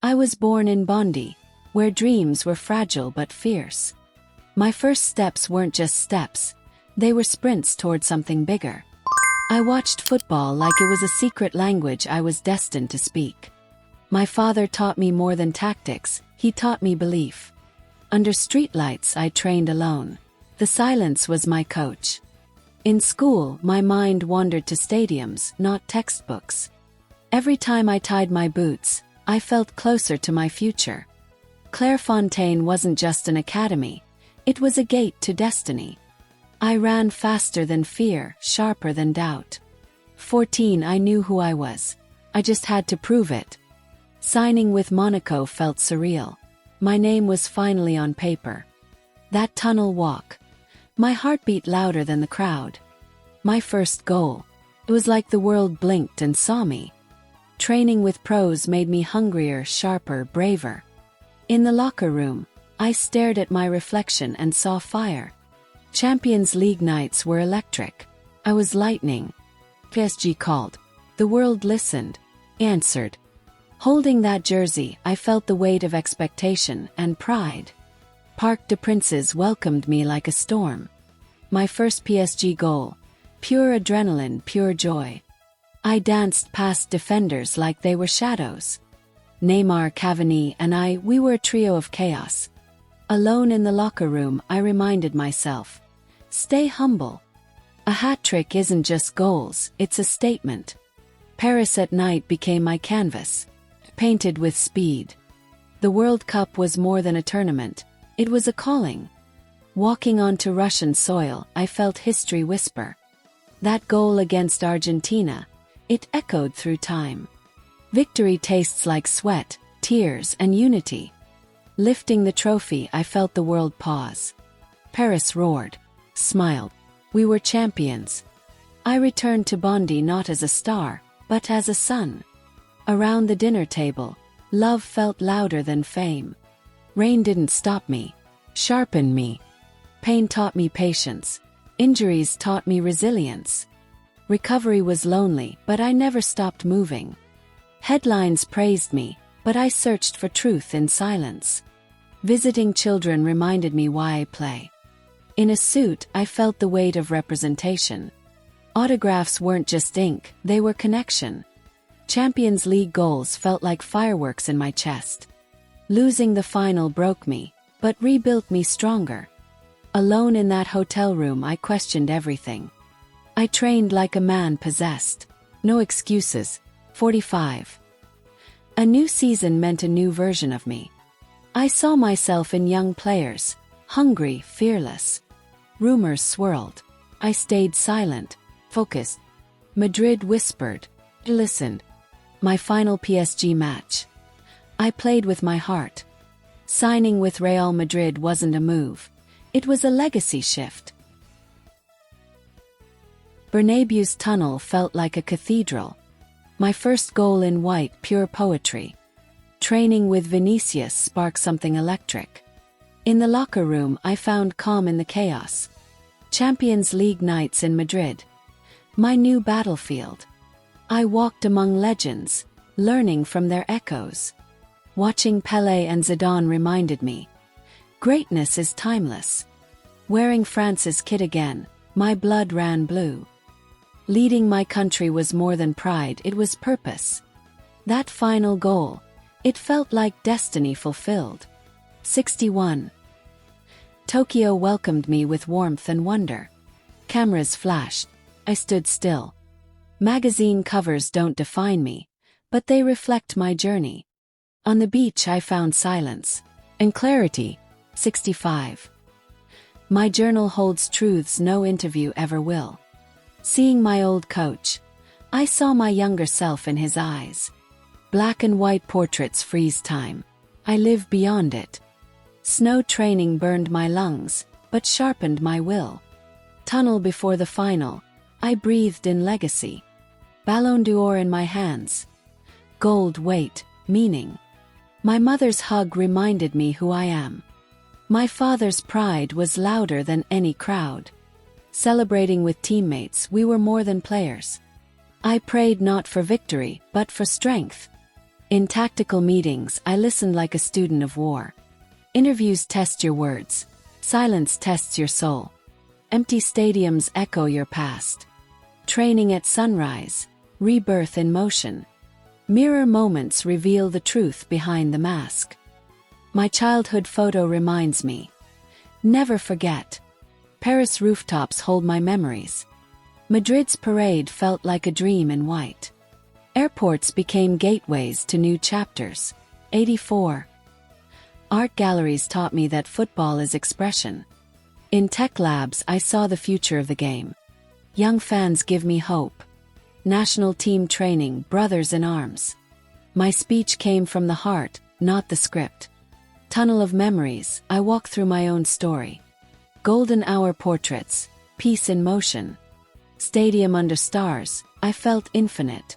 I was born in Bondy, where dreams were fragile but fierce. My first steps weren't just steps, they were sprints toward something bigger. I watched football like it was a secret language I was destined to speak. My father taught me more than tactics, he taught me belief. Under streetlights I trained alone. The silence was my coach. In school, my mind wandered to stadiums, not textbooks. Every time I tied my boots, I felt closer to my future. Clairefontaine wasn't just an academy, it was a gate to destiny. I ran faster than fear, sharper than doubt. 14, I knew who I was. I just had to prove it. Signing with Monaco felt surreal. My name was finally on paper. That tunnel walk. My heart beat louder than the crowd. My first goal. It was like the world blinked and saw me. Training with pros made me hungrier, sharper, braver. In the locker room, I stared at my reflection and saw fire. Champions League nights were electric. I was lightning. PSG called. The world listened, answered. Holding that jersey, I felt the weight of expectation and pride. Parc des Princes welcomed me like a storm. My first PSG goal. Pure adrenaline, pure joy. I danced past defenders like they were shadows. Neymar, Cavani, and I, we were a trio of chaos. Alone in the locker room, I reminded myself. Stay humble. A hat-trick isn't just goals, it's a statement. Paris at night became my canvas. Painted with speed. The World Cup was more than a tournament, it was a calling. Walking onto Russian soil, I felt history whisper. That goal against Argentina, it echoed through time. Victory tastes like sweat, tears, and unity. Lifting the trophy, I felt the world pause. Paris roared, smiled. We were champions. I returned to Bondy not as a star, but as a son. Around the dinner table, love felt louder than fame. Rain didn't stop me, sharpened me. Pain taught me patience. Injuries taught me resilience. Recovery was lonely, but I never stopped moving. Headlines praised me, but I searched for truth in silence. Visiting children reminded me why I play. In a suit, I felt the weight of representation. Autographs weren't just ink, they were connection. Champions League goals felt like fireworks in my chest. Losing the final broke me, but rebuilt me stronger. Alone in that hotel room, I questioned everything. I trained like a man possessed. No excuses. 45. A new season meant a new version of me. I saw myself in young players, hungry, fearless. Rumors swirled. I stayed silent, focused. Madrid whispered, listened. My final PSG match. I played with my heart. Signing with Real Madrid wasn't a move. It was a legacy shift. Bernabeu's tunnel felt like a cathedral. My first goal in white, pure poetry. Training with Vinicius sparked something electric. In the locker room, I found calm in the chaos. Champions League nights in Madrid. My new battlefield. I walked among legends, learning from their echoes. Watching Pelé and Zidane reminded me. Greatness is timeless. Wearing France's kit again, my blood ran blue. Leading my country was more than pride, it was purpose. That final goal, it felt like destiny fulfilled. 61. Tokyo welcomed me with warmth and wonder. Cameras flashed. I stood still. Magazine covers don't define me, but they reflect my journey. On the beach I found silence and clarity. 65. My journal holds truths no interview ever will. Seeing my old coach, I saw my younger self in his eyes. Black and white portraits freeze time. I live beyond it. Snow training burned my lungs, but sharpened my will. Tunnel before the final, I breathed in legacy. Ballon d'Or in my hands. Gold weight, meaning. My mother's hug reminded me who I am. My father's pride was louder than any crowd. Celebrating with teammates, we were more than players. I prayed not for victory, but for strength. In tactical meetings, I listened like a student of war. Interviews test your words. Silence tests your soul. Empty stadiums echo your past. Training at sunrise. Rebirth in motion. Mirror moments reveal the truth behind the mask. My childhood photo reminds me. Never forget. Paris rooftops hold my memories. Madrid's parade felt like a dream in white. Airports became gateways to new chapters. 84. Art galleries taught me that football is expression. In tech labs, I saw the future of the game. Young fans give me hope. National team training, brothers in arms. My speech came from the heart, not the script. Tunnel of memories, I walk through my own story. Golden hour portraits, peace in motion. Stadium under stars, I felt infinite.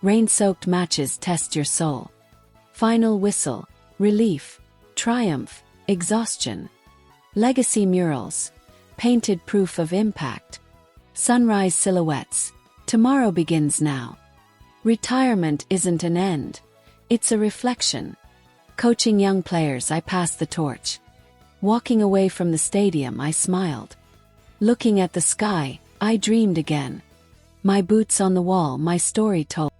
Rain-soaked matches test your soul. Final whistle, relief, triumph, exhaustion. Legacy murals, painted proof of impact. Sunrise silhouettes, tomorrow begins now. Retirement isn't an end, it's a reflection. Coaching young players, I passed the torch. Walking away from the stadium, I smiled. Looking at the sky, I dreamed again. My boots on the wall, my story told.